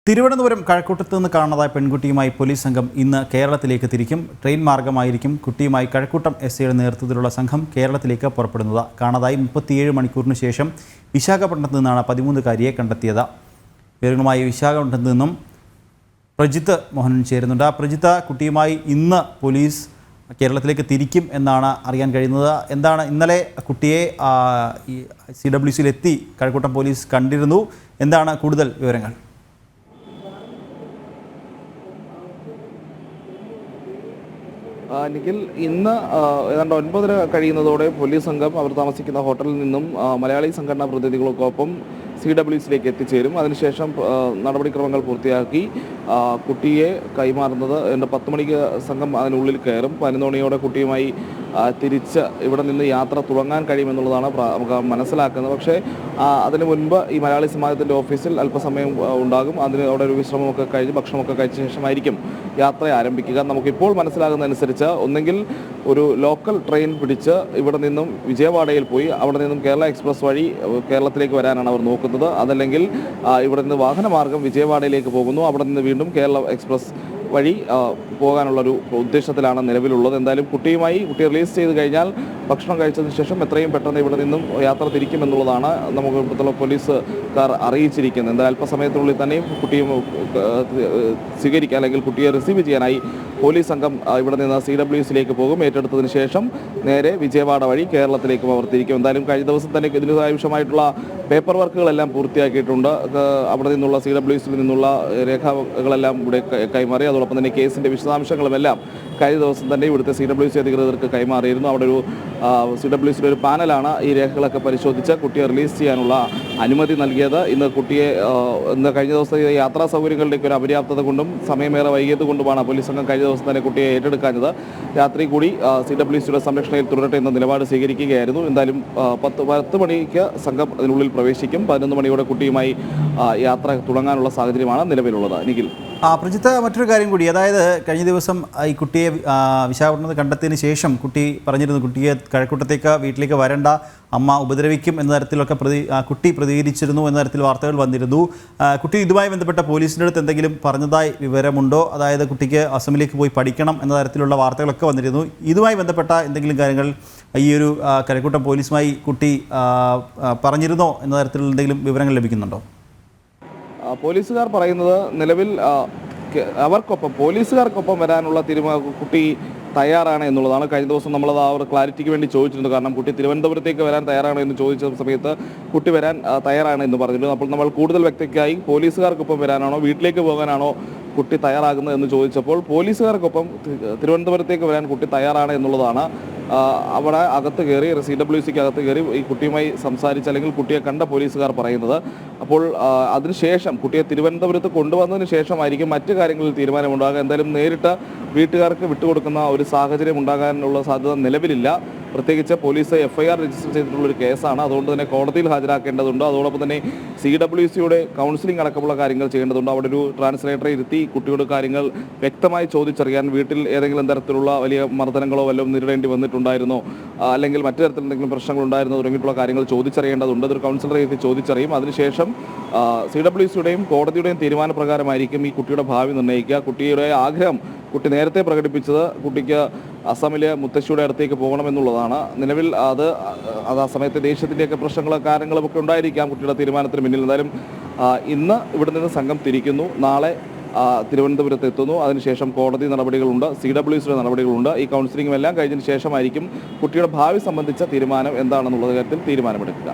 തിരുവനന്തപുരം കഴക്കൂട്ടത്ത് നിന്ന് കാണാതായ പെൺകുട്ടിയുമായി പോലീസ് സംഘം ഇന്ന് കേരളത്തിലേക്ക് തിരിക്കും. ട്രെയിൻ മാർഗമായിരിക്കും കുട്ടിയുമായി കഴക്കൂട്ടം എസ്.ഐയുടെ നേതൃത്വത്തിലുള്ള സംഘം കേരളത്തിലേക്ക് പുറപ്പെടുന്നത്. കാണാതായി 37 മണിക്കൂറിന് ശേഷം വിശാഖപട്ടണത്ത് നിന്നാണ് 13-കാരിയെ കണ്ടെത്തിയത്. വിവരങ്ങളുമായി വിശാഖപട്ടണത്ത് നിന്നും പ്രജിത്ത് മോഹനൻ ചേരുന്നുണ്ട്. പ്രജിത്ത്, കുട്ടിയുമായി ഇന്ന് പോലീസ് കേരളത്തിലേക്ക് തിരിക്കും എന്നാണ് അറിയാൻ കഴിയുന്നത്. എന്താണ് ഇന്നലെ കുട്ടിയെ CWCയിലെത്തി കഴക്കൂട്ടം പോലീസ് കണ്ടിരുന്നു. എന്താണ് കൂടുതൽ വിവരങ്ങൾ? നിഖിൽ, ഇന്ന് ഏതാണ്ട് 9:30 കഴിയുന്നതോടെ പോലീസ് സംഘം അവർ താമസിക്കുന്ന ഹോട്ടലിൽ നിന്നും മലയാളി സംഘടനാ പ്രതിനിധികൾക്കൊപ്പം CWCയിലേക്ക് എത്തിച്ചേരും. അതിനുശേഷം നടപടിക്രമങ്ങൾ പൂർത്തിയാക്കി കുട്ടിയെ കൈമാറുന്നത് 10 മണിക്ക് സംഘം അതിനുള്ളിൽ കയറും. 11 മണിയോടെ കുട്ടിയുമായി തിരിച്ച് ഇവിടെ നിന്ന് യാത്ര തുടങ്ങാൻ കഴിയുമെന്നുള്ളതാണ് നമുക്ക് മനസ്സിലാക്കുന്നത്. പക്ഷേ അതിന് മുൻപ് ഈ മലയാളി സമാജത്തിൻ്റെ ഓഫീസിൽ അല്പസമയം ഉണ്ടാകും. അതിന് അവിടെ ഒരു വിശ്രമമൊക്കെ കഴിഞ്ഞ് ഭക്ഷണമൊക്കെ കഴിച്ച ശേഷമായിരിക്കും യാത്ര ആരംഭിക്കുക. നമുക്കിപ്പോൾ മനസ്സിലാകുന്നതനുസരിച്ച് ഒന്നെങ്കിൽ ഒരു ലോക്കൽ ട്രെയിൻ പിടിച്ച് ഇവിടെ നിന്നും വിജയവാഡയിൽ പോയി അവിടെ നിന്നും കേരള എക്സ്പ്രസ് വഴി കേരളത്തിലേക്ക് വരാനാണ് അവർ നോക്കുന്നത്. അതല്ലെങ്കിൽ ഇവിടെ നിന്ന് വാഹനമാർഗം വിജയവാഡയിലേക്ക് പോകുന്നു. അവിടെ നിന്ന് വീണ്ടും കേരള എക്സ്പ്രസ് വഴി പോകാനുള്ളൊരു ഉദ്ദേശത്തിലാണ് നിലവിലുള്ളത്. എന്തായാലും കുട്ടിയെ റിലീസ് ചെയ്ത് കഴിഞ്ഞാൽ ഭക്ഷണം കഴിച്ചതിന് ശേഷം എത്രയും പെട്ടെന്ന് ഇവിടെ നിന്നും യാത്ര തിരിക്കുമെന്നുള്ളതാണ് നമുക്ക് ഇവിടുത്തെ പോലീസുകാർ അറിയിച്ചിരിക്കുന്നത്. എന്തായാലും അല്പസമയത്തിനുള്ളിൽ തന്നെയും കുട്ടിയെ സ്വീകരിക്കാൻ അല്ലെങ്കിൽ കുട്ടിയെ റിസീവ് ചെയ്യാനായി പോലീസ് സംഘം ഇവിടെ നിന്ന് CWCയിലേക്ക് പോകും. ഏറ്റെടുത്തതിന് ശേഷം നേരെ വിജയവാഡ വഴി കേരളത്തിലേക്കും അവർ തിരിക്കും. എന്തായാലും കഴിഞ്ഞ ദിവസം തന്നെ ഇതിന് ആവശ്യമായിട്ടുള്ള പേപ്പർ വർക്കുകളെല്ലാം പൂർത്തിയാക്കിയിട്ടുണ്ട്. അവിടെ നിന്നുള്ള CWCയിൽ നിന്നുള്ള രേഖകളെല്ലാം ഇവിടെ കൈമാറി. അതോടൊപ്പം തന്നെ കേസിൻ്റെ വിശദാംശങ്ങളുമെല്ലാം കഴിഞ്ഞ ദിവസം തന്നെ ഇവിടുത്തെ CWC അധികൃതർക്ക് കൈമാറിയിരുന്നു. അവിടെ ഒരു CWCയുടെ ഒരു പാനലാണ് ഈ രേഖകളൊക്കെ പരിശോധിച്ച് കുട്ടിയെ റിലീസ് ചെയ്യാനുള്ള അനുമതി നൽകിയത്. ഇന്ന് കഴിഞ്ഞ ദിവസം യാത്രാ സൗകര്യങ്ങളുടെയൊക്കെ ഒരു അപര്യാപ്തത കൊണ്ടും സമയമേറെ വൈകിയത് കൊണ്ടുമാണ് പോലീസ് സംഘം കഴിഞ്ഞ ദിവസം തന്നെ കുട്ടിയെ ഏറ്റെടുക്കാഞ്ഞത്. രാത്രി കൂടി CWCയുടെ സംരക്ഷണയിൽ തുടരട്ടെ എന്ന നിലപാട് സ്വീകരിക്കുകയായിരുന്നു. എന്തായാലും 10 മണിക്ക് സംഘം അതിനുള്ളിൽ പ്രവേശിക്കും. 11 മണിയോടെ കുട്ടിയുമായി യാത്ര തുടങ്ങാനുള്ള സാഹചര്യമാണ് നിലവിലുള്ളത്. നിഖിൽ, പ്രജിത്ത്, മറ്റൊരു കാര്യം കൂടി, അതായത് കഴിഞ്ഞ ദിവസം ഈ കുട്ടിയെ വിശാഖപട്ടണത്ത് കണ്ടെത്തിയതിന് ശേഷം കുട്ടി പറഞ്ഞിരുന്നു കുട്ടിയെ കഴക്കൂട്ടത്തേക്ക് വീട്ടിലേക്ക് വരണ്ട, അമ്മ ഉപദ്രവിക്കും എന്ന തരത്തിലൊക്കെ കുട്ടി പ്രതികരിച്ചിരുന്നു എന്ന തരത്തിൽ വാർത്തകൾ വന്നിരുന്നു. കുട്ടി ഇതുമായി ബന്ധപ്പെട്ട പോലീസിൻ്റെ അടുത്ത് എന്തെങ്കിലും പറഞ്ഞതായി വിവരമുണ്ടോ? അതായത് കുട്ടിക്ക് അസമിലേക്ക് പോയി പഠിക്കണം എന്ന തരത്തിലുള്ള വാർത്തകളൊക്കെ വന്നിരുന്നു. ഇതുമായി ബന്ധപ്പെട്ട എന്തെങ്കിലും കാര്യങ്ങൾ ഈ ഒരു കഴക്കൂട്ടം പോലീസുമായി കുട്ടി പറഞ്ഞിരുന്നോ എന്ന തരത്തിലുള്ള എന്തെങ്കിലും വിവരങ്ങൾ ലഭിക്കുന്നുണ്ടോ? പോലീസുകാർ പറയുന്നത് നിലവിൽ പോലീസുകാർക്കൊപ്പം വരാനുള്ള കുട്ടി തയ്യാറാണ് എന്നുള്ളതാണ്. കഴിഞ്ഞ ദിവസം നമ്മളത് ആ ഒരു ക്ലാരിറ്റിക്ക് വേണ്ടി ചോദിച്ചിരുന്നു. കാരണം കുട്ടി തിരുവനന്തപുരത്തേക്ക് വരാൻ തയ്യാറാണ് എന്ന് ചോദിച്ച സമയത്ത് കുട്ടി വരാൻ തയ്യാറാണ് എന്ന് പറഞ്ഞിരുന്നു. അപ്പോൾ നമ്മൾ കൂടുതൽ വ്യക്തതയ്ക്കായി പോലീസുകാർക്കൊപ്പം വരാനാണോ വീട്ടിലേക്ക് പോകാനാണോ കുട്ടി തയ്യാറാകുന്നത് എന്ന് ചോദിച്ചപ്പോൾ പോലീസുകാർക്കൊപ്പം തിരുവനന്തപുരത്തേക്ക് വരാൻ കുട്ടി തയ്യാറാണ് എന്നുള്ളതാണ്. അവിടെ അകത്ത് കയറി CWCക്ക് അകത്ത് കയറി ഈ കുട്ടിയുമായി സംസാരിച്ച് അല്ലെങ്കിൽ കുട്ടിയെ കണ്ട പോലീസുകാർ പറയുന്നത്. അപ്പോൾ അതിനുശേഷം കുട്ടിയെ തിരുവനന്തപുരത്ത് കൊണ്ടുവന്നതിന് ശേഷമായിരിക്കും മറ്റു കാര്യങ്ങളിൽ തീരുമാനമുണ്ടാകുക. എന്തായാലും നേരിട്ട് വീട്ടുകാർക്ക് വിട്ടുകൊടുക്കുന്ന ഒരു സാഹചര്യം ഉണ്ടാകാനുള്ള സാധ്യത നിലവിലില്ല. പ്രത്യേകിച്ച് പോലീസ് FIR രജിസ്റ്റർ ചെയ്തിട്ടുള്ളൊരു കേസാണ്. അതുകൊണ്ട് തന്നെ കോടതിയിൽ ഹാജരാക്കേണ്ടതുണ്ട്. അതോടൊപ്പം തന്നെ CWCയുടെ കൗൺസിലിംഗ് അടക്കമുള്ള കാര്യങ്ങൾ ചെയ്യേണ്ടതുണ്ട്. അവിടെ ഒരു ട്രാൻസ്ലേറ്ററെ ഇരുത്തി കുട്ടിയോട് കാര്യങ്ങൾ വ്യക്തമായി ചോദിച്ചറിയാൻ, വീട്ടിൽ ഏതെങ്കിലും തരത്തിലുള്ള വലിയ മർദ്ദനങ്ങളോ വല്ലതും നേരിടേണ്ടി വന്നിട്ടുണ്ടായിരുന്നോ, അല്ലെങ്കിൽ മറ്റു തരത്തിൽ എന്തെങ്കിലും പ്രശ്നങ്ങളുണ്ടായിരുന്നോ തുടങ്ങിയിട്ടുള്ള കാര്യങ്ങൾ ചോദിച്ചറിയേണ്ടതുണ്ട്. അതൊരു കൗൺസിലറെ ഇരുത്തി ചോദിച്ചറിയും. അതിനുശേഷം CWCയുടെയും കോടതിയുടെയും തീരുമാനപ്രകാരമായിരിക്കും ഈ കുട്ടിയുടെ ഭാവി നിർണ്ണയിക്കുക. കുട്ടിയുടെ ആഗ്രഹം കുട്ടി നേരത്തെ പ്രകടിപ്പിച്ചത് കുട്ടിക്ക് അസമിലെ മുത്തശ്ശിയുടെ അടുത്തേക്ക് പോകണമെന്നുള്ളതാണ്. നിലവിൽ അത് ആ സമയത്തെ ദേശത്തിൻ്റെയൊക്കെ പ്രശ്നങ്ങളും കാര്യങ്ങളുമൊക്കെ ഉണ്ടായിരിക്കാം കുട്ടിയുടെ തീരുമാനത്തിന് പിന്നിൽ. എന്തായാലും ഇന്ന് ഇവിടെ നിന്ന് സംഘം തിരിക്കുന്നു. നാളെ തിരുവനന്തപുരത്ത് എത്തുന്നു. അതിനുശേഷം കോടതി നടപടികളുണ്ട്, CWCയുടെ നടപടികളുണ്ട്. ഈ കൗൺസിലിംഗും എല്ലാം കഴിഞ്ഞതിന് ശേഷമായിരിക്കും കുട്ടിയുടെ ഭാവി സംബന്ധിച്ച തീരുമാനം എന്താണെന്നുള്ള കാര്യത്തിൽ തീരുമാനമെടുക്കുക.